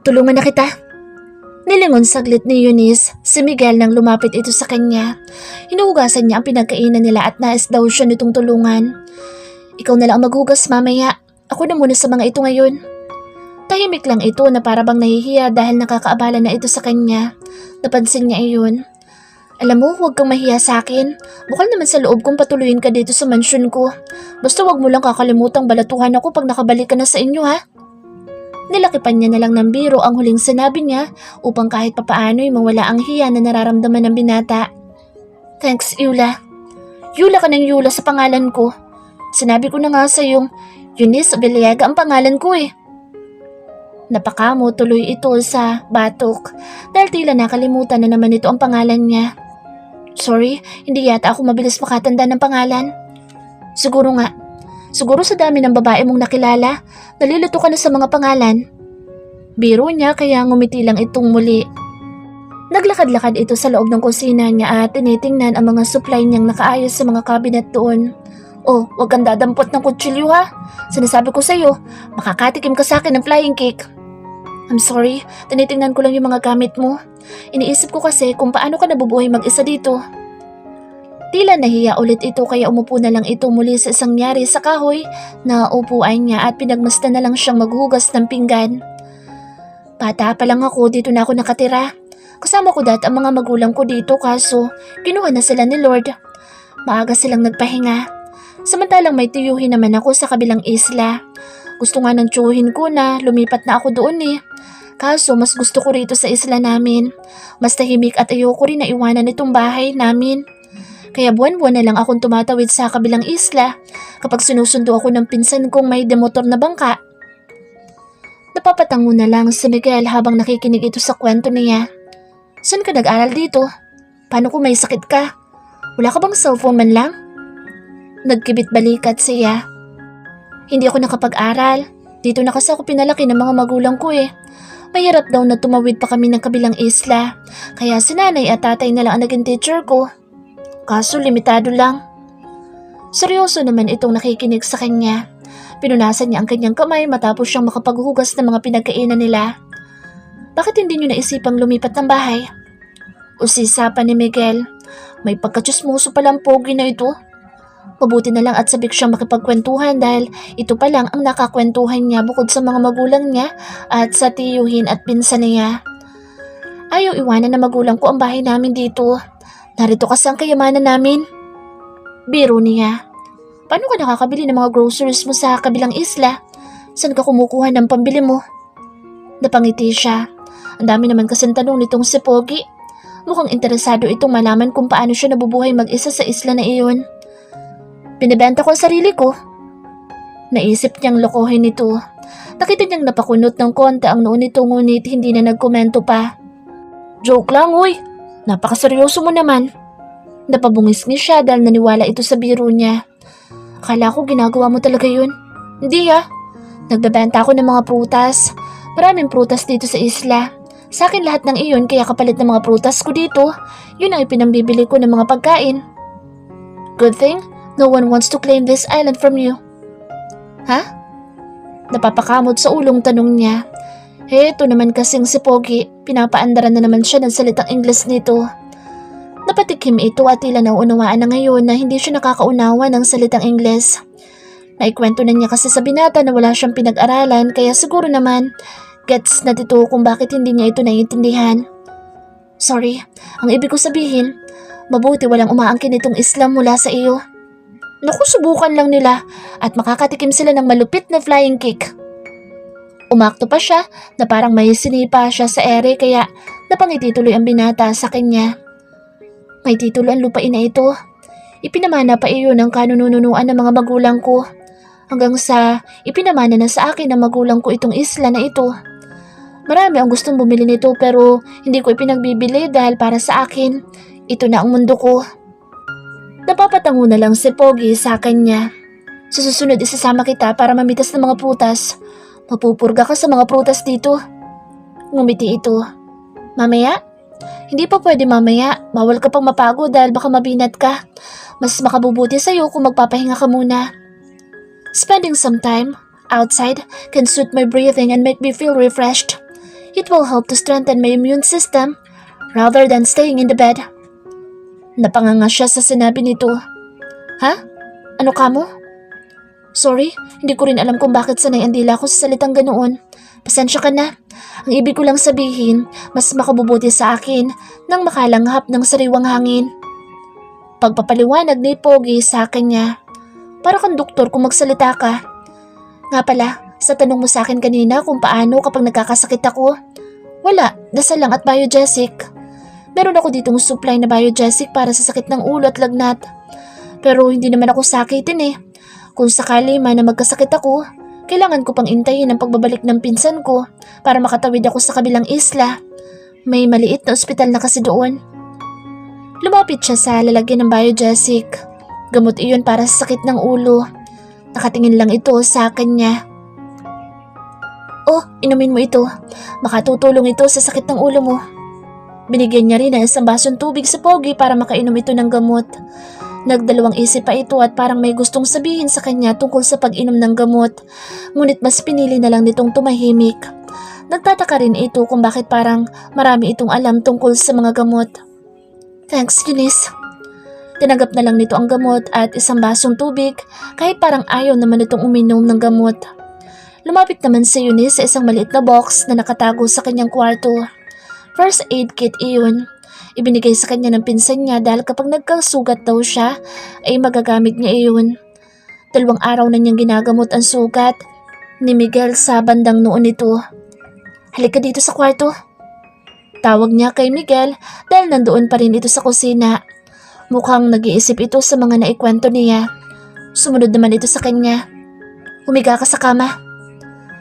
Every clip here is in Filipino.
tulungan na kita. Nilingon saglit ni Eunice si Miguel nang lumapit ito sa kanya. Hinuhugasan niya ang pinagkainan nila at nais daw siya nitong tulungan. Ikaw na lang maghugas mamaya. Ako na muna sa mga ito ngayon. Tahimik lang ito na para bang nahihiya dahil nakakaabala na ito sa kanya. Napansin niya iyon. Alam mo, huwag kang mahiya sa akin. Bukal naman sa loob kung patuloyin ka dito sa mansyon ko. Basta huwag mo lang kakalimutang balatuhan ako pag nakabalik ka na sa inyo ha. Nilakipan niya na lang ng biro ang huling sinabi niya upang kahit papaano'y mawala ang hiya na nararamdaman ng binata. Thanks, Yula. Yula ka ng Yula sa pangalan ko. Sinabi ko na nga sa iyong Eunice Abeliaga ang pangalan ko eh. Napakamo tuloy ito sa batok dahil tila nakalimutan na naman ito ang pangalan niya. Sorry, hindi yata ako mabilis makatanda ng pangalan. Siguro nga. Siguro sa dami ng babae mong nakilala, nalilito ka na sa mga pangalan. Biro niya kaya ngumiti lang itong muli. Naglakad-lakad ito sa loob ng kusina niya at tinitingnan ang mga supply niyang nakaayos sa mga cabinet doon. Oh, huwag kang dadampot ng kutsilyo ha. Sinasabi ko sa iyo, makakatikim ka sa akin ng flying cake. I'm sorry, tinitingnan ko lang yung mga gamit mo. Iniisip ko kasi kung paano ka nabubuhay mag-isa dito. Tila nahiya ulit ito kaya umupo na lang ito muli sa isang nyari sa kahoy na upuan niya at pinagmasdan na lang siyang maghugas ng pinggan. Bata pa lang ako, dito na ako nakatira. Kasama ko dati ang mga magulang ko dito kaso kinuha na sila ni Lord. Maaga silang nagpahinga. Samantalang may tiyuhin naman ako sa kabilang isla. Gusto nga ng tiyuhin ko na lumipat na ako doon eh. Kaso mas gusto ko rito sa isla namin. Mas tahimik at ayoko rin na iwanan itong bahay namin. Kaya buwan-buwan na lang akong tumatawid sa kabilang isla kapag sinusundo ako ng pinsan kong may demotor na bangka. Napapatango na lang si Miguel habang nakikinig ito sa kwento niya. Saan ka nag-aral dito? Paano kung may sakit ka? Wala ka bang cellphone man lang? Nagkibit balikat siya. Hindi ako nakapag-aral. Dito na kasi ako pinalaki ng mga magulang ko eh. Mahirap daw na tumawid pa kami ng kabilang isla. Kaya si nanay at tatay na lang ang naging teacher ko. Kaso limitado lang. Seryoso naman itong nakikinig sa kanya. Pinunasan niya ang kanyang kamay matapos siyang makapaghugas ng mga pinagkainan nila. Bakit hindi niyo naisipang lumipat ng bahay? Usisa pa ni Miguel. May pagkatsismoso palang pogi na ito. Mabuti na lang at sabik siyang makipagkwentuhan dahil ito pa lang ang nakakwentuhan niya bukod sa mga magulang niya at sa tiyuhin at pinsan niya. Ayaw iwanan na magulang ko ang bahay namin dito. Narito kasi ang kayamanan namin. Biro niya. Paano ka nakakabili ng mga groceries mo sa kabilang isla? Saan ka kumukuha ng pambili mo? Napangiti siya. Ang dami naman kasing tanong nitong si Pogi. Mukhang interesado itong malaman kung paano siya nabubuhay mag-isa sa isla na iyon. Binibenta ko ang sarili ko. Naisip niyang lokohin ito. Nakita niyang napakunot ng konti ang noon nito ngunit hindi na nagkomento pa. Joke lang, uy. Napakaseryoso mo naman. Napabungis niya siya dahil naniwala ito sa biro niya. Akala ko ginagawa mo talaga yun. Hindi ah. Nagbebenta ako ng mga prutas. Maraming prutas dito sa isla. Sa akin lahat ng iyon kaya kapalit ng mga prutas ko dito. Yun ang ipinambibili ko ng mga pagkain. Good thing, no one wants to claim this island from you. Ha? Napapakamot sa ulong tanong niya. Heto naman kasing si Pogi, pinapaandaran na naman siya ng salitang Ingles nito. Napatikim ito at tila nauunawaan na ngayon na hindi siya nakakaunawa ng salitang Ingles. Naikwento na niya kasi sa binata na wala siyang pinag-aralan kaya siguro naman gets na dito kung bakit hindi niya ito naiintindihan. Sorry, ang ibig ko sabihin, mabuti walang umaangkin itong Islam mula sa iyo. Naku, subukan lang nila at makakatikim sila ng malupit na flying cake. Umakto pa siya na parang may sinipa siya sa ere kaya napangiti tuloy ang binata sa kanya. May titulo ang lupain na ito. Ipinamana pa iyon ng kanununuan ng mga magulang ko. Hanggang sa ipinamana na sa akin ng magulang ko itong isla na ito. Marami ang gustong bumili nito pero hindi ko ipinagbibili dahil para sa akin, ito na ang mundo ko. Napapatango na lang si Pogi sa kanya. Sa susunod isasama kita para mamitas ng mga prutas. Mapupurga ka sa mga prutas dito. Ngumiti ito. Mamaya? Hindi pa pwede mamaya. Bawal ka pang mapagod dahil baka mabinat ka. Mas makabubuti sa'yo kung magpapahinga ka muna. Spending some time outside can suit my breathing and make me feel refreshed. It will help to strengthen my immune system rather than staying in the bed. Napanganga siya sa sinabi nito. Ha? Ano ka mo? Sorry, hindi ko rin alam kung bakit sanay ang dila ko sa salitang ganoon. Pasensya ka na. Ang ibig ko lang sabihin, mas makabubuti sa akin nang makalanghap ng sariwang hangin. Pagpapaliwanag ni Pogi sa akin niya. Para kang doktor kung magsalita ka. Nga pala, sa tanong mo sa akin kanina kung paano kapag nagkakasakit ako. Wala, dasal lang at biogesic. Meron ako ditong supply na biogesic para sa sakit ng ulo at lagnat. Pero hindi naman ako sakitin eh. Kung sakali man na magkasakit ako, kailangan ko pang intayin ang pagbabalik ng pinsan ko para makatawid ako sa kabilang isla. May maliit na ospital na kasi doon. Lumapit siya sa lalagyan ng biogesic. Gamot iyon para sa sakit ng ulo. Nakatingin lang ito sa kanya. Oh, inumin mo ito. Makatutulong ito sa sakit ng ulo mo. Binigyan niya rin ng isang basong tubig sa Pogi para makainom ito ng gamot. Nagdalawang isip pa ito at parang may gustong sabihin sa kanya tungkol sa pag-inom ng gamot. Ngunit mas pinili na lang nitong tumahimik. Nagtataka rin ito kung bakit parang marami itong alam tungkol sa mga gamot. Thanks, Eunice. Tinanggap na lang nito ang gamot at isang basong tubig kahit parang ayaw naman itong uminom ng gamot. Lumapit naman si Eunice sa isang maliit na box na nakatago sa kanyang kwarto. First aid kit iyon. Ibinigay sa kanya ng pinsan niya dahil kapag nagkasugat daw siya ay magagamit niya iyon. 2 araw na niyang ginagamot ang sugat ni Miguel sa bandang noon nito. Halika dito sa kwarto. Tawag niya kay Miguel dahil nandoon pa rin ito sa kusina. Mukhang nag-iisip ito sa mga naikwento niya. Sumunod naman ito sa kanya. Humiga ka sa kama.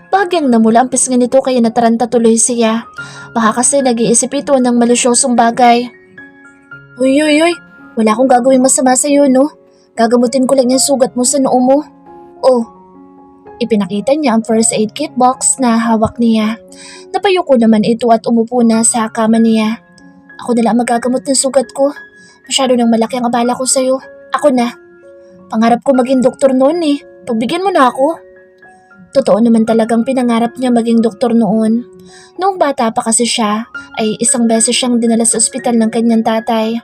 Bahagyang namula ang pisngan nito kaya nataranta tuloy siya. Baka kasi nag-iisip ito ng malisyosong bagay. Uy, wala akong gagawin masama sa iyo, no? Gagamutin ko lang yung sugat mo sa noo mo. Oh. Ipinakita niya ang first aid kit box na hawak niya. Napayuko naman ito at umupo na sa kama niya. Ako na lang magagamot ng sugat ko. Masyado nang malaki ang abala ko sa'yo. Ako na. Pangarap ko maging doktor noon eh. Pagbigyan mo na ako. Totoo naman talagang pinangarap niya maging doktor noon. Noong bata pa kasi siya, ay isang beses siyang dinala sa ospital ng kanyang tatay.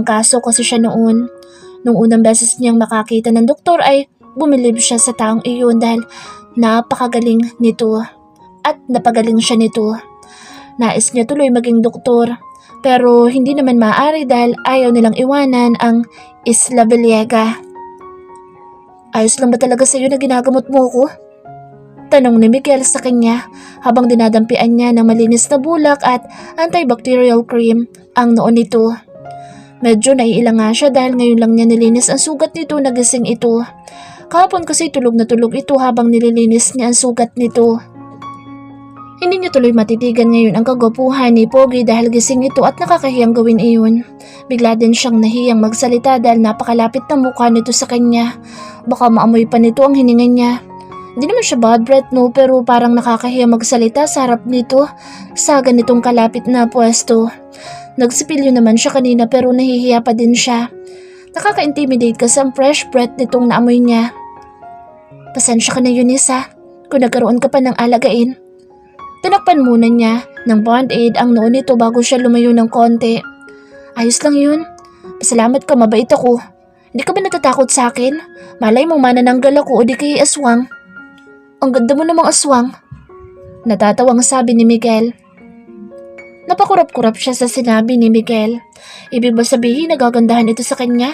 Kaso kasi siya noon. Nung unang beses niyang makakita ng doktor ay bumilib siya sa taong iyon dahil napakagaling nito at napagaling siya nito. Nais niya tuloy maging doktor pero hindi naman maaari dahil ayaw nilang iwanan ang Isla Villegas. Ayos lang ba talaga sa iyo na ginagamot mo ko? Tanong ni Miguel sa kanya habang dinadampian niya ng malinis na bulak at antibacterial cream ang noon nito. Medyo naiilang nga siya dahil ngayon lang niya nilinis ang sugat nito na gising ito. Kahapon kasi tulog na tulog ito habang nililinis niya ang sugat nito. Hindi niya tuloy matitigan ngayon ang kagwapuhan ni Pogi dahil gising ito at nakakahiyang gawin iyon. Bigla din siyang nahiyang magsalita dahil napakalapit ng mukha nito sa kanya. Baka maamoy pa nito ang hininga niya. Hindi naman siya bad breath no pero parang nakakahiyang magsalita sa harap nito sa ganitong kalapit na pwesto. Nagsipilyo naman siya kanina pero nahihiya pa din siya. Nakaka-intimidate kasi ang fresh breath nitong naamoy niya. Pasensya ka na Eunice ha, kung nagkaroon ka pa ng alagain. Tinakpan muna niya ng band-aid ang noo nito bago siya lumayo ng konti. Ayos lang yun. Pasalamat ka, mabait ako. Hindi ka ba natatakot sa akin? Malay mo manananggal ako o di kay aswang. Ang ganda mo namang aswang. Natatawang sabi ni Miguel. Napakurap-kurap siya sa sinabi ni Miguel. Ibig ba sabihin nagagandahan ito sa kanya?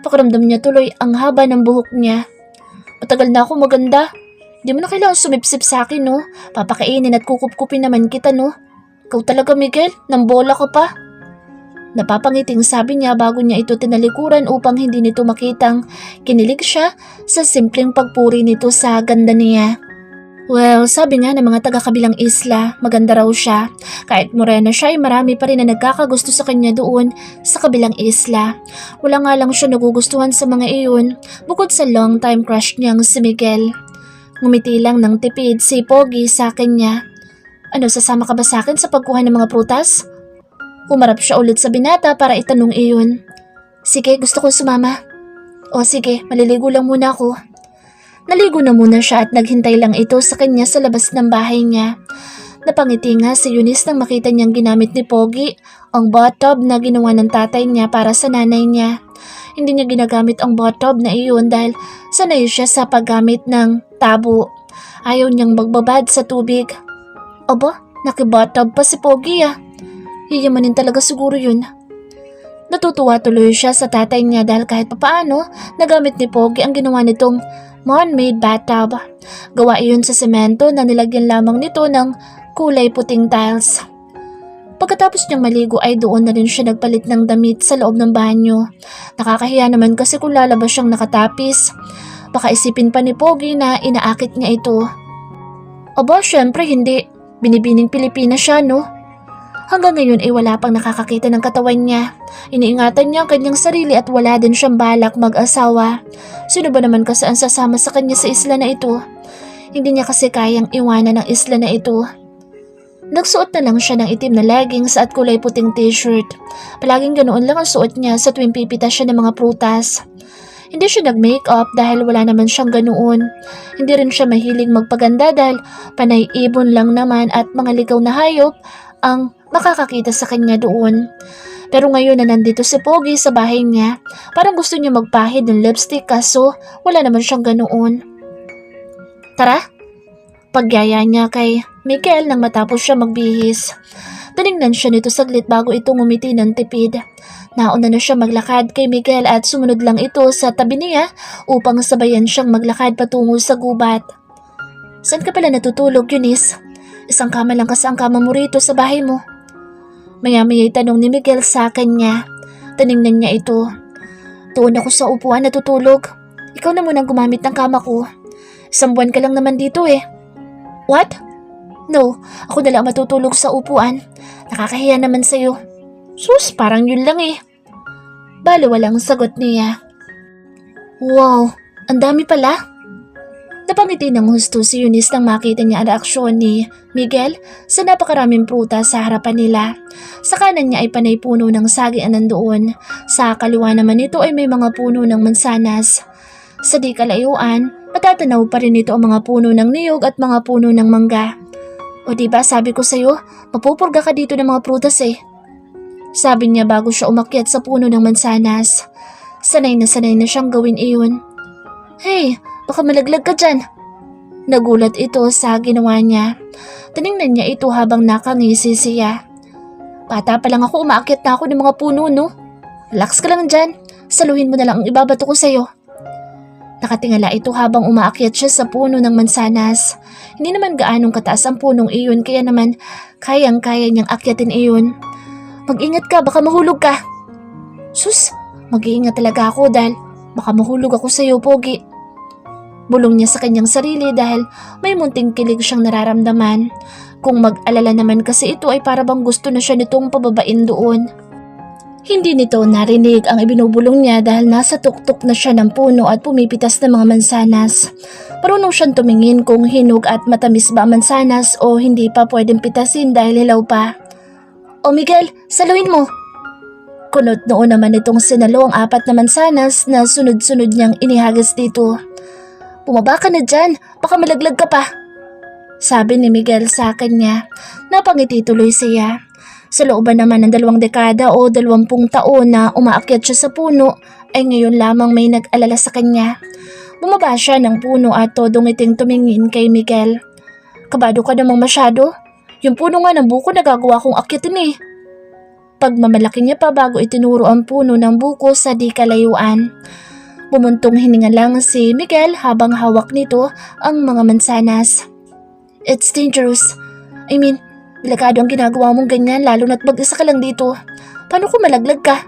Pakiramdam niya tuloy ang haba ng buhok niya. Matagal na ako maganda. Di mo na kailangan sumipsip sa akin, no? Papakainin at kukup-kupin naman kita, no? Ikaw talaga, Miguel. Nambola ka pa. Napapangiting sabi niya bago niya ito tinalikuran upang hindi nito makitang kinilig siya sa simpleng pagpuri nito sa ganda niya. Well, sabi nga ng mga taga-kabilang isla, maganda raw siya. Kahit morena siya ay marami pa rin na nagkakagusto sa kanya doon sa kabilang isla. Wala nga lang siya nagugustuhan sa mga iyon, bukod sa long-time crush niyang si Miguel. Ngumiti lang ng tipid si Pogi sa kanya. Ano, sasama ka ba sa akin sa pagkuha ng mga prutas? Umarap siya ulit sa binata para itanong iyon. Sige, gusto ko sumama. O sige, maliligo lang muna ako. Naligo na muna siya at naghintay lang ito sa kanya sa labas ng bahay niya. Napangiti nga si Eunice nang makita niyang ginamit ni Pogi ang bathtub na ginawa ng tatay niya para sa nanay niya. Hindi niya ginagamit ang bathtub na iyon dahil sanay siya sa paggamit ng tabo. Ayaw niyang magbabad sa tubig. Aba, nakibathtub pa si Pogi ah. Yayamanin talaga siguro yun. Natutuwa tuloy siya sa tatay niya dahil kahit papaano nagamit ni Pogi ang ginawa nitong man-made bathtub. Gawa iyon sa semento na nilagyan lamang nito ng kulay puting tiles. Pagkatapos niyang maligo ay doon na rin siya nagpalit ng damit sa loob ng banyo. Nakakahiya naman kasi kung lalabas siyang nakatapis. Baka isipin pa ni Pogi na inaakit niya ito. Aba, syempre hindi. Binibining Pilipinas siya, no? Hanggang ngayon ay wala pang nakakakita ng katawan niya. Iniingatan niya ang kanyang sarili at wala din siyang balak mag-asawa. Sino ba naman kasi ang sasama sa kanya sa isla na ito? Hindi niya kasi kayang iwanan ang isla na ito. Nagsuot na lang siya ng itim na leggings at kulay puting t-shirt. Palaging ganoon lang ang suot niya sa tuwing pipitas siya ng mga prutas. Hindi siya nag-makeup dahil wala naman siyang ganoon. Hindi rin siya mahilig magpaganda dahil panay ibon lang naman at mga ligaw na hayop ang makakakita sa kanya doon. Pero ngayon na nandito si Pogi sa bahay niya, parang gusto niya magpahid ng lipstick kaso wala naman siyang ganoon. Tara! Pagyaya niya kay Miguel nang matapos siya magbihis. Tinignan siya nito saglit bago ito ngumiti ng tipid. Nauna na siya maglakad kay Miguel at sumunod lang ito sa tabi niya upang sabayan siyang maglakad patungo sa gubat. Saan ka pala natutulog, Eunice? Isang kama lang kasi ang kama mo rito sa bahay mo. Maya-maya'y tanong ni Miguel sa kanya. Tinignan niya ito. Doon ako sa upuan natutulog. Ikaw na munang gumamit ng kama ko. Isang buwan ka lang naman dito eh. What? No, ako na lang matutulog sa upuan. Nakakahiya naman sa'yo. Sus, parang yun lang eh. Bale walang sagot niya. Wow, ang dami pala. Napangiti ng husto si Eunice nang makita niya ang reaksyon ni Miguel sa napakaraming prutas sa harapan nila. Sa kanan niya ay panay puno ng saging ang nandoon. Sa kaliwa naman nito ay may mga puno ng mansanas. Sa di kalayuan, matatanaw pa rin ito ang mga puno ng niyog at mga puno ng mangga. O diba sabi ko sa'yo, mapupurga ka dito ng mga prutas eh. Sabi niya bago siya umakyat sa puno ng mansanas. Sanay na siyang gawin iyon. Hey, baka malaglag ka dyan. Nagulat ito sa ginawa niya. Tinignan niya ito habang nakangisi siya. Bata pa lang ako, umaakyat na ako ng mga puno, no? Relax ka lang dyan. Saluhin mo na lang ang ibabato ko sa'yo. Nakatingala ito habang umaakyat siya sa puno ng mansanas. Hindi naman gaanong kataas ang punong iyon kaya naman kayang-kaya niyang akyatin iyon. Mag-ingat ka, baka mahulog ka. Sus, mag-iingat talaga ako dahil baka mahulog ako sa'yo, Pogi. Bulong niya sa kanyang sarili dahil may munting kilig siyang nararamdaman. Kung mag-alala naman kasi ito ay para bang gusto na siya nitong pababain doon. Hindi nito narinig ang ibinubulong niya dahil nasa tuktok na siya ng puno at pumipitas ng mga mansanas. Marunong siyang tumingin kung hinog at matamis ba ang mansanas o hindi pa pwedeng pitasin dahil hilaw pa. O Miguel, saluhin mo! Kunot noon naman itong sinalo ang 4 na mansanas na sunod-sunod niyang inihagis dito. Bumaba ka na dyan, baka malaglag ka pa. Sabi ni Miguel sa kanya. Napangiti tuloy siya. Sa looban naman ng 2 dekada o 20 taon na umaakyat siya sa puno ay ngayon lamang may nag-alala sa kanya. Bumaba siya ng puno at todong iting tumingin kay Miguel. Kabado ka namang masyado? Yung puno nga ng buko nagagawa kong akyatin eh. Pagmamalaki niya pa bago itinuro ang puno ng buko sa di kalayuan. Bumuntong hininga lang si Miguel habang hawak nito ang mga mansanas. It's dangerous. I mean, delikado ang ginagawa mong ganyan lalo na't mag-isa ka lang dito. Paano kung malaglag ka?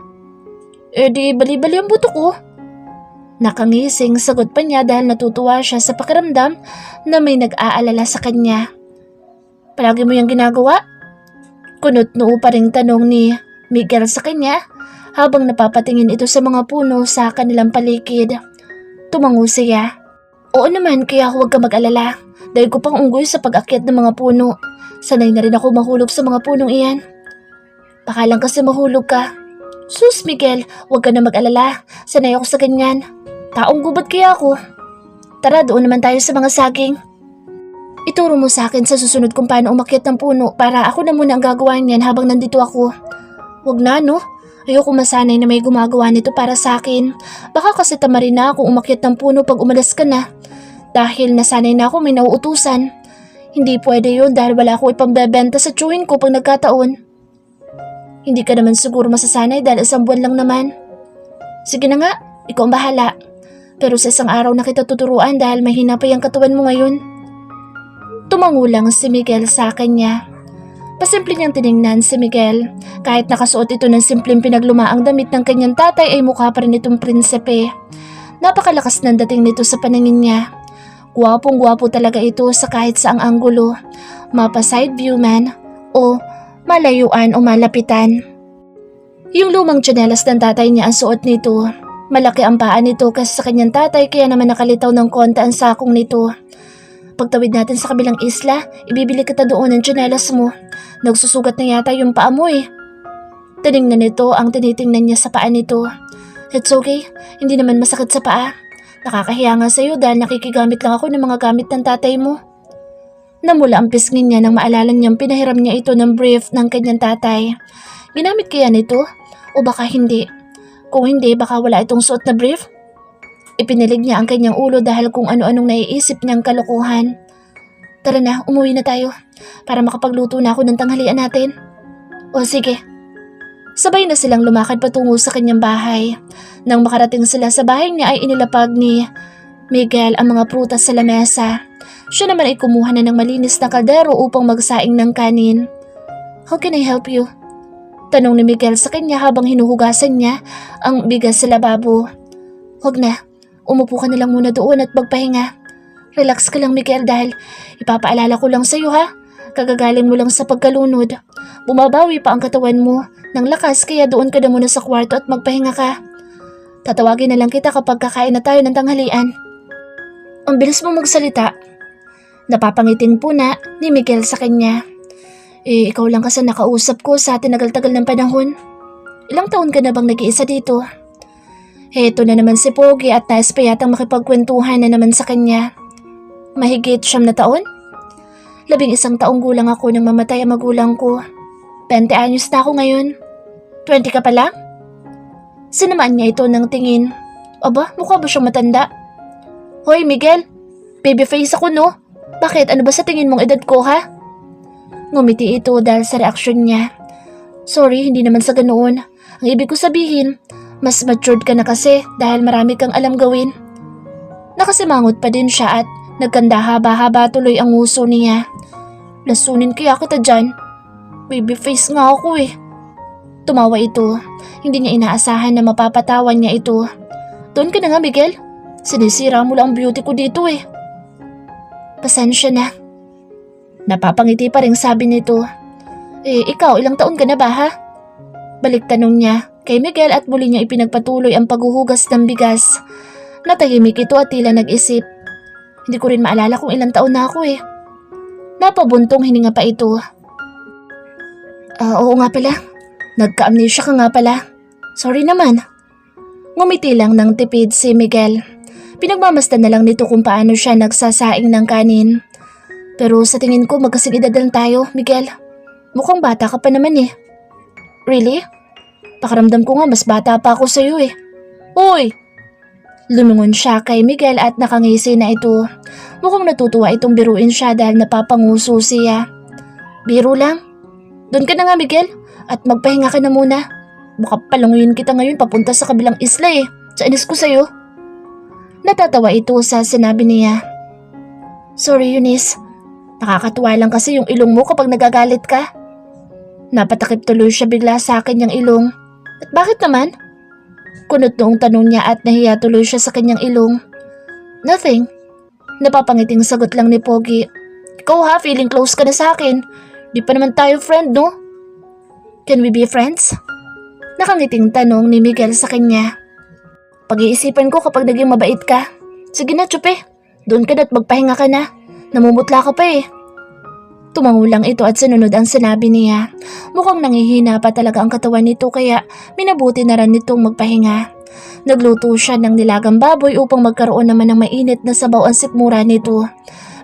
Eh di bali-bali ang buto ko. Nakangising sagot pa niya dahil natutuwa siya sa pakiramdam na may nag-aalala sa kanya. Palagi mo yung ginagawa? Kunot noo pa ring tanong ni Miguel sa kanya habang napapatingin ito sa mga puno sa kanilang paligid. Tumango siya. Oo naman, kaya huwag ka mag-alala. Dahil ko pang unggoy sa pag-akyat ng mga puno. Sanay na rin ako mahulog sa mga punong iyan. Baka lang kasi mahulog ka. Sus Miguel, huwag ka na mag-alala. Sanay ako sa ganyan. Taong gubat kaya ako. Tara, doon naman tayo sa mga saging. Ituro mo sa akin sa susunod kung paano umakyat ng puno para ako na muna ang gagawa niyan habang nandito ako. Wag na, no? Ayoko masanay na may gumagawa nito para sa akin. Baka kasi tamarin na akong umakyat ng puno pag umalas ka na. Dahil nasanay na ako may nauutusan. Hindi pwede yun dahil wala ako ipambebenta sa chewin ko pag nagkataon. Hindi ka naman siguro masasanay dahil isang buwan lang naman. Sige na nga, ikaw ang bahala. Pero sa isang araw na kita tuturuan dahil mahina pa yung katawan mo ngayon. Tumangulang si Miguel sa kanya. Pasimple niyang tiningnan si Miguel. Kahit nakasuot ito ng simpleng pinaglumaang damit ng kanyang tatay ay mukha pa rin itong prinsipe. Napakalakas ng dating nito sa paningin niya. Gwapong-gwapo talaga ito sa kahit saang anggulo. Mapa side view man o malayuan o malapitan. Yung lumang tsinelas ng tatay niya ang suot nito. Malaki ang paa nito kasi sa kanyang tatay kaya naman nakalitaw ng konti ang sakong nito. Pagtawid natin sa kabilang isla, ibibili kita doon ng tsinelas mo. Nagsusugat na yata yung paa mo eh. Tiningnan nito ang tinitingnan niya sa paa nito. It's okay, hindi naman masakit sa paa. Nakakahiya nga sa'yo dahil nakikigamit lang ako ng mga gamit ng tatay mo. Namula ang pisngin niya nang maalala niyang pinahiram niya ito ng brief ng kanyang tatay. Ginamit kaya nito? O baka hindi? Kung hindi, baka wala itong suot na brief? Ipinilig niya ang kanyang ulo dahil kung ano-anong naiisip niyang kalokohan. Tara na, umuwi na tayo para makapagluto na ako ng tanghalian natin. O sige. Sabay na silang lumakad patungo sa kanyang bahay. Nang makarating sila sa bahay niya ay inilapag ni Miguel ang mga prutas sa lamesa. Siya naman ay kumuha na ng malinis na kaldero upang magsaing ng kanin. How can I help you? Tanong ni Miguel sa kanya habang hinuhugasan niya ang bigas sa lababo. Huwag na, umupo ka na lang muna doon at magpahinga. Relax ka lang Miguel dahil ipapaalala ko lang sa'yo ha. Kagagaling mo lang sa pagkalunod. Bumabawi pa ang katawan mo ng lakas kaya doon ka na muna sa kwarto at magpahinga ka. Tatawagin na lang kita kapag kakain na tayo ng tanghalian. Ang bilis mo magsalita. Napapangitin po na ni Miguel sa kanya. Ikaw lang kasi nakausap ko sa tinagal-tagal ng panahon. Ilang taon ka na bang nag-iisa dito? Heto na naman si Pogi at nais pa yatang makipagkwentuhan na naman sa kanya. Mahigit 9 na taon? 11 taong gulang ako nang mamatay ang magulang ko. 20 anyos na ako ngayon. 20 ka pa lang? Sinamaan niya ito ng tingin. Aba, mukha ba siyang matanda? Hoy Miguel, baby face ako no? Bakit? Ano ba sa tingin mong edad ko ha? Ngumiti ito dahil sa reaksyon niya. Sorry, hindi naman sa ganoon. Ang ibig ko sabihin, mas matured ka na kasi dahil marami kang alam gawin. Nakasimangot pa din siya at nagkanda haba-haba tuloy ang nguso niya. Lasunin kaya kita dyan. Baby face nga ako eh. Tumawa ito. Hindi niya inaasahan na mapapatawan niya ito. Doon ka na nga Miguel. Sinisira mo lang ang beauty ko dito eh. Pasensya na. Napapangiti pa rin sabi nito. Ikaw ilang taon ka na ba ha? Balik tanong niya kay Miguel at muli niya ipinagpatuloy ang paghuhugas ng bigas. Natahimik ito at tila nag-isip. Hindi ko rin maalala kung ilang taon na ako eh. Napabuntong hininga pa ito. Oo nga pala. Nagka-amnesia ka nga pala. Sorry naman. Ngumiti lang ng tipid si Miguel. Pinagmamasdan na lang nito kung paano siya nagsasaing ng kanin. Pero sa tingin ko magkasing edad lang tayo, Miguel. Mukhang bata ka pa naman eh. Really? Pakiramdam ko nga mas bata pa ako sa'yo eh. Uy! Lumingon siya kay Miguel at nakangisi na ito. Mukhang natutuwa itong biruin siya dahil napapanguso siya. Biro lang. Doon ka na nga Miguel at magpahinga ka na muna. Baka palanguyin kita ngayon papunta sa kabilang isla eh. Sa inis ko sa'yo. Natatawa ito sa sinabi niya. Sorry Eunice. Nakakatuwa lang kasi yung ilong mo kapag nagagalit ka. Napatakip tuloy siya bigla sa akin yung ilong. At bakit naman? Kunot noong tanong niya at nahiya tuloy siya sa kanyang ilong. Nothing. Napapangiting sagot lang ni Pogi. Ikaw ha, feeling close ka na sa akin. Di pa naman tayo friend, no? Can we be friends? Nakangiting tanong ni Miguel sa kanya. Pag-iisipan ko kapag naging mabait ka. Sige na, Chupe. Doon ka na at magpahinga ka na. Namumutla ka pa eh. Tumangulang ito at sinunod ang sinabi niya. Mukhang nangihina pa talaga ang katawan nito kaya minabuti na rin nitong magpahinga. Nagluto siya ng nilagang baboy upang magkaroon naman ng mainit na sabaw ang sikmura nito.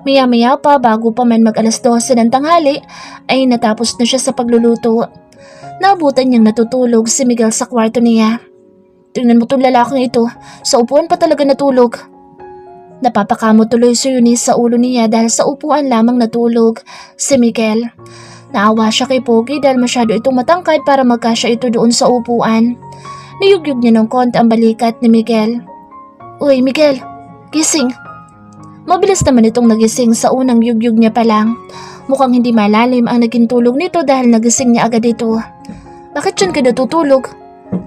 Maya-maya pa bago pa man mag-alas 12 ng tanghali ay natapos na siya sa pagluluto. Naabutan niyang natutulog si Miguel sa kwarto niya. Tingnan mo tong lalaking ito, sa upuan pa talaga natulog. Napapakamo tuloy si Eunice sa ulo niya dahil sa upuan lamang natulog si Miguel. Naawa siya kay Pogi dahil masyado itong matangkad para magkasya ito doon sa upuan. Niyugyug niya ng konti ang balikat ni Miguel. Uy Miguel, gising. Mabilis naman itong nagising sa unang yugyug niya pa lang. Mukhang hindi malalim ang naging tulog nito dahil nagising niya agad ito. Bakit dyan ka natutulog?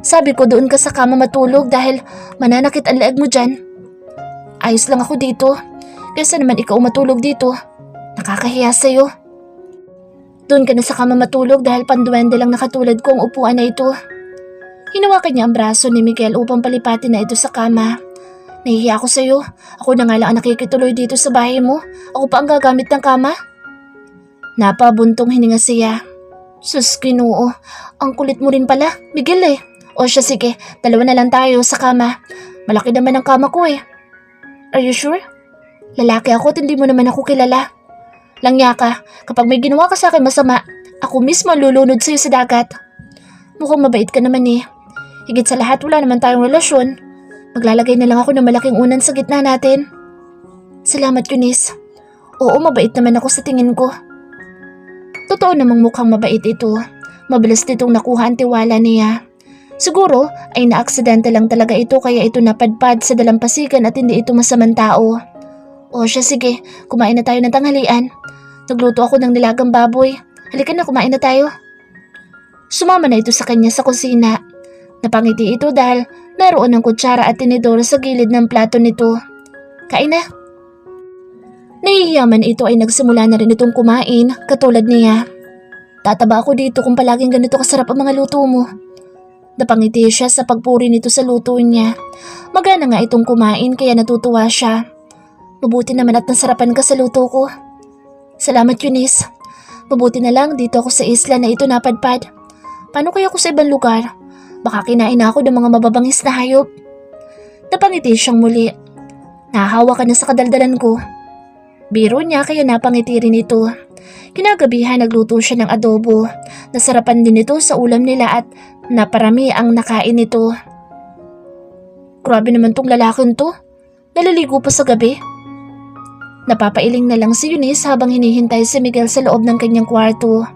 Sabi ko doon ka sa kama matulog dahil mananakit ang leeg mo dyan. Ayos lang ako dito. Kaysa naman ikaw matulog dito. Nakakahiya sa'yo. Doon ka na sa kama matulog dahil panduwende lang nakatulad ko ang upuan na ito. Hinawakan niya ang braso ni Miguel upang palipatin na ito sa kama. Nahihiya ako sa'yo. Ako na nga lang ang nakikituloy dito sa bahay mo. Ako pa ang gagamit ng kama. Napabuntong hininga siya. Sus, Ginoo. Ang kulit mo rin pala, Miguel eh. O siya sige, dalawa na lang tayo sa kama. Malaki naman ang kama ko eh. Are you sure? Lalaki ako at hindi mo naman ako kilala. Langya ka, kapag may ginawa ka sa akin masama, ako mismo lulunod sa'yo sa dagat. Mukhang mabait ka naman eh. Higit sa lahat wala naman tayong relasyon. Maglalagay na lang ako ng malaking unan sa gitna natin. Salamat Eunice. Oo, mabait naman ako sa tingin ko. Totoo namang mukhang mabait ito. Mabilis nitong nakuha ang tiwala niya. Siguro ay naaksidente lang talaga ito kaya ito napadpad sa dalampasigan at hindi ito masamang tao. O siya sige, kumain na tayo ng tanghalian. Nagluto ako ng nilagang baboy. Halika na, kumain na tayo. Sumama na ito sa kanya sa kusina. Napangiti ito dahil naroon ng kutsara at tinidor sa gilid ng plato nito. Kain na. Nahihiyaman ito ay nagsimula na rin itong kumain katulad niya. Tataba ako dito kung palaging ganito kasarap ang mga luto mo. Napangiti siya sa pagpuri nito sa luto niya. Magana nga itong kumain kaya natutuwa siya. Mabuti naman at nasarapan ka sa luto ko. Salamat Eunice. Mabuti na lang dito ako sa isla na ito napadpad. Paano kaya ako sa ibang lugar? Baka kinain na ako ng mga mababangis na hayop. Napangiti siyang muli. Nahahawa ka na sa kadaldalan ko. Biro niya kaya napangiti rin ito. Kinagabihan nagluto siya ng adobo. Nasarapan din ito sa ulam nila at naparami ang nakain nito. Grabe naman tong lalaking to. Naliligo pa sa gabi. Napapailing na lang si Eunice habang hinihintay si Miguel sa loob ng kanyang kwarto.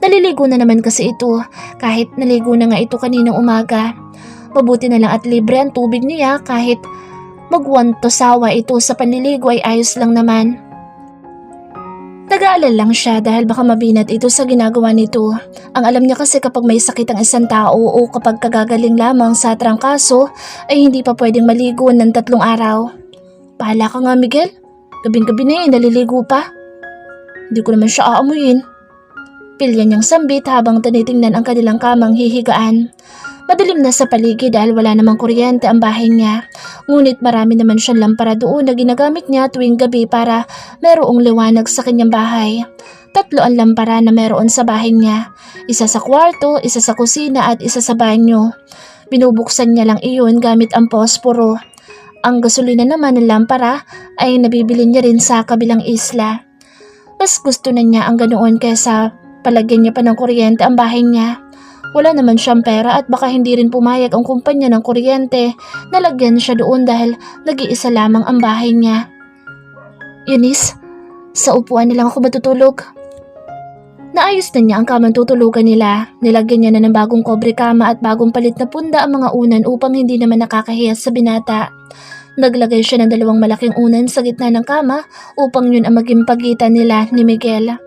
Naliligo na naman kasi ito kahit naligo na nga ito kaninang umaga. Mabuti na lang at libre ang tubig niya kahit magwanto sawa ito sa panliligo ay ayos lang naman. Nag-aalala lang siya dahil baka mabinat ito sa ginagawa nito. Ang alam niya kasi kapag may sakit ang isang tao o kapag kagagaling lamang sa trangkaso ay hindi pa pwedeng maligo ng 3 araw. Bahala ka nga Miguel, gabing-gabi na naliligo pa. Hindi ko naman siya aamuyin. Pilya niyang sambit habang tinitingnan ang kanilang kamang hihigaan. Madilim na sa paligid dahil wala namang kuryente ang bahay niya. Ngunit marami naman siyang lampara doon na ginagamit niya tuwing gabi para merong liwanag sa kanyang bahay. 3 ang lampara na meron sa bahay niya. Isa sa kwarto, isa sa kusina at isa sa banyo. Binubuksan niya lang iyon gamit ang posporo. Ang gasolina naman ng lampara ay nabibili niya rin sa kabilang isla. Mas gusto na niya ang ganoon kaysa palagyan niya pa ng kuryente ang bahay niya. Wala naman siyang pera at baka hindi rin pumayag ang kumpanya ng kuryente na lagyan siya doon dahil nag-iisa lamang ang bahay niya. Eunice, sa upuan na lang ako matutulog. Naayos na niya ang kamang tutulugan nila. Nilagyan niya na ng bagong kobre kama at bagong palit na punda ang mga unan upang hindi naman nakakahiya sa binata. Naglagay siya ng 2 malaking unan sa gitna ng kama upang yun ang maging pagitan nila ni Miguel.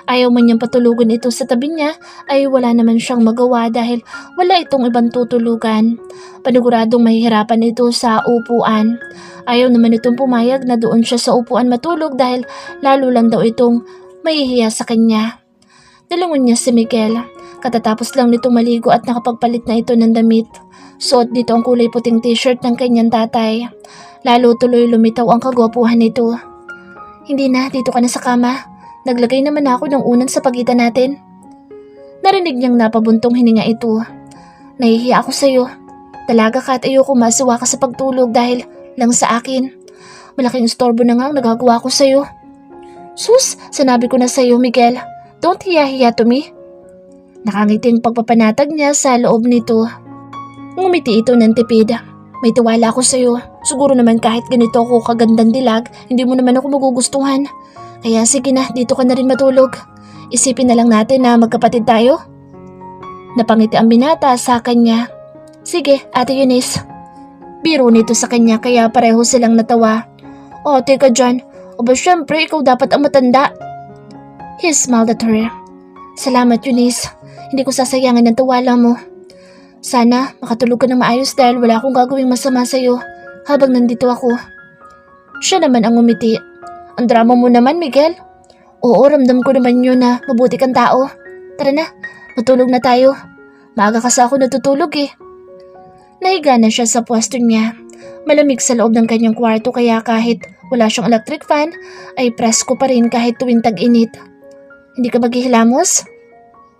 Ayaw man niyang patulugan ito sa tabi niya ay wala naman siyang magawa dahil wala itong ibang tutulugan. Paniguradong mahihirapan ito sa upuan. Ayaw naman itong pumayag na doon siya sa upuan matulog dahil lalo lang daw itong mahihiya sa kanya. Nilingon niya si Miguel. Katatapos lang nitong maligo at nakapagpalit na ito ng damit. Suot dito ang kulay puting t-shirt ng kanyang tatay. Lalo tuloy lumitaw ang kagwapuhan nito. Hindi na, dito ka na sa kama. Naglagay naman ako ng unan sa pagitan natin. Narinig niyang napabuntong hininga ito. Nahihiya ako sa'yo. Talaga ka at ayoko masuwa ka sa pagtulog dahil lang sa akin. Malaking istorbo na nga ang nagagawa ko sa'yo. Sus, sinabi ko na sa'yo, Miguel. Don't hiya-hiya to me. Nakangiting pagpapanatag niya sa loob nito. Ngumiti ito ng tipid. May tiwala ako sa'yo. Siguro naman kahit ganito ako kagandang dilag, hindi mo naman ako magugustuhan. Kaya sige na, dito ka na rin matulog. Isipin na lang natin na magkapatid tayo. Napangiti ang binata sa kanya. Sige, Ate Eunice. Biro nito sa kanya kaya pareho silang natawa. Oh, teka dyan. Aba syempre, ikaw dapat ang matanda. He smiled at her. Salamat, Eunice. Hindi ko sasayangan ng tiwala mo. Sana makatulog ka ng maayos dahil wala akong gagawing masama sa'yo habang nandito ako. Siya naman ang umiti. Ang drama mo naman, Miguel. Oo, ramdam ko naman yun na mabuti kang tao. Tara na, matulog na tayo. Maaga kasi ako natutulog eh. Nahiga na siya sa pwesto niya. Malamig sa loob ng kanyang kwarto kaya kahit wala siyang electric fan ay presko pa rin kahit tuwing tag-init. Hindi ka maghihilamos?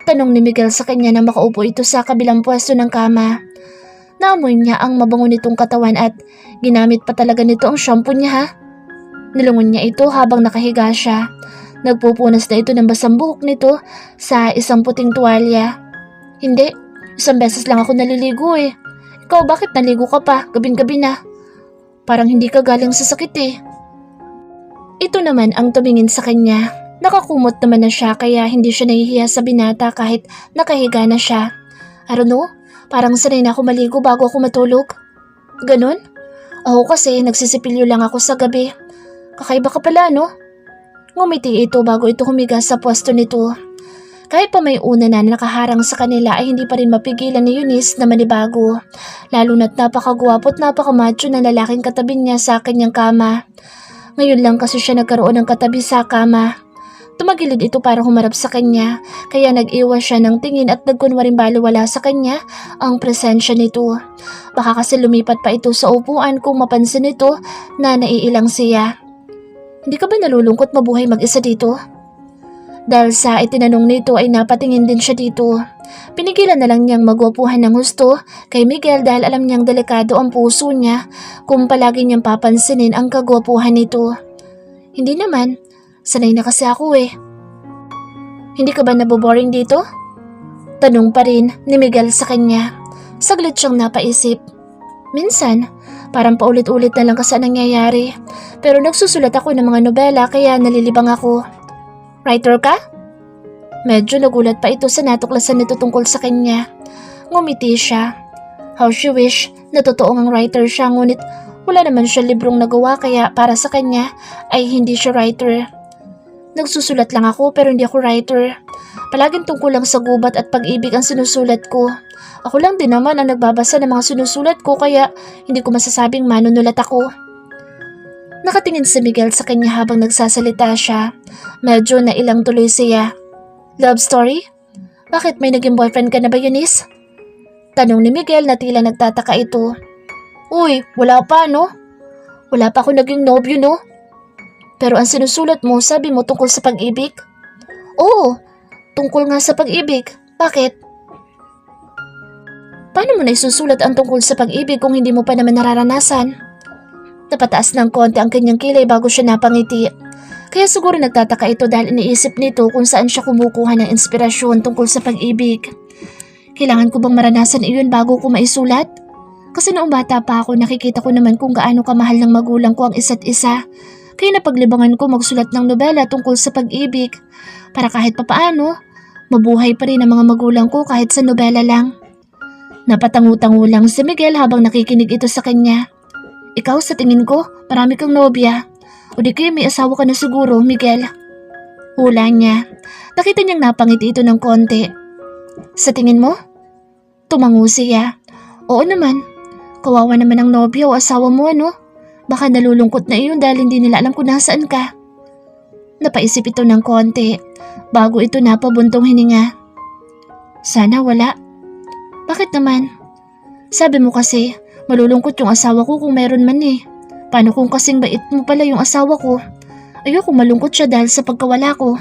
Tanong ni Miguel sa kanya na makaupo ito sa kabilang pwesto ng kama. Naamoy niya ang mabango nitong katawan at ginamit pa talaga nito ang shampoo niya ha. Nilungon niya ito habang nakahiga siya. Nagpupunas na ito ng basang buhok nito sa isang puting tuwalya. Hindi, isang beses lang ako naliligo eh. Ikaw bakit naligo ka pa? Gabing-gabi na. Parang hindi ka galing sa sakit eh. Ito naman ang tumingin sa kanya. Nakakumot naman na siya kaya hindi siya nahihiya sa binata kahit nakahiga na siya. I don't know, parang sanay na ako maligo bago ako matulog. Ganon? Ako kasi nagsisipilyo lang ako sa gabi. Kakaiba ka pala no? Ngumiti ito bago ito humiga sa pwesto nito. Kahit pa may una na nakaharang sa kanila ay hindi pa rin mapigilan ni Eunice na manibago. Lalo na't napakagwapo at napakamacho na lalaking katabi niya sa kanyang kama. Ngayon lang kasi siya nagkaroon ng katabi sa kama. Tumagilid ito para humarap sa kanya, kaya nag-iwas siya ng tingin at nagkunwaring baliwala sa kanya ang presensya nito. Baka kasi lumipat pa ito sa upuan kung mapansin nito na naiilang siya. Hindi ka ba nalulungkot mabuhay mag-isa dito? Dahil sa itinanong nito ay napatingin din siya dito. Pinigilan na lang niyang magwapuhan ng husto kay Miguel dahil alam niyang delikado ang puso niya kung palagi niyang papansinin ang kagwapuhan nito. Hindi naman. Sanay na kasi ako eh. Hindi ka ba naboboring dito? Tanong pa rin ni Miguel sa kanya. Saglit siyang napaisip. Minsan, parang paulit-ulit na lang kasi ang nangyayari. Pero nagsusulat ako ng mga nobela kaya nalilibang ako. Writer ka? Medyo nagulat pa ito sa natuklasan nito tungkol sa kanya. Ngumiti siya. How she wish na totoong ang writer siya ngunit wala naman siya librong nagawa kaya para sa kanya ay hindi siya writer. Nagsusulat lang ako pero hindi ako writer. Palaging tungkol lang sa gubat at pag-ibig ang sinusulat ko. Ako lang din naman ang nagbabasa ng mga sinusulat ko kaya hindi ko masasabing manunulat ako. Nakatingin si Miguel sa kanya habang nagsasalita siya. Medyo nailang tuloy siya. Love story? Bakit may naging boyfriend ka na ba, Eunice? Tanong ni Miguel na tila nagtataka ito. Uy, wala pa no? Wala pa ako naging nobyo no? Pero ang sinusulat mo, sabi mo tungkol sa pag-ibig? Oo, tungkol nga sa pag-ibig. Bakit? Paano mo na isusulat ang tungkol sa pag-ibig kung hindi mo pa naman nararanasan? Napataas ng konti ang kanyang kilay bago siya napangiti. Kaya siguro nagtataka ito dahil iniisip nito kung saan siya kumukuha ng inspirasyon tungkol sa pag-ibig. Kailangan ko bang maranasan iyon bago ko maisulat? Kasi noong bata pa ako nakikita ko naman kung gaano kamahal ng magulang ko ang isa't isa. Kaya napaglibangan ko magsulat ng nobela tungkol sa pag-ibig para kahit papaano, mabuhay pa rin ang mga magulang ko kahit sa nobela lang. Napatangu-tangu lang si Miguel habang nakikinig ito sa kanya. Ikaw sa tingin ko, marami kang nobya. O di kaya may asawa ka na siguro, Miguel. Hula niya. Nakita niyang napangiti ito ng konti. Sa tingin mo? Tumango siya. Oo naman. Kawawa naman ang nobya o asawa mo ano? Baka nalulungkot na iyon dahil hindi nila alam kung nasaan ka. Napaisip ito ng konti bago ito napabuntong hininga. Sana wala. Bakit naman? Sabi mo kasi malulungkot yung asawa ko kung meron man eh. Paano kung kasing bait mo pala yung asawa ko? Ayoko malungkot siya dahil sa pagkawala ko.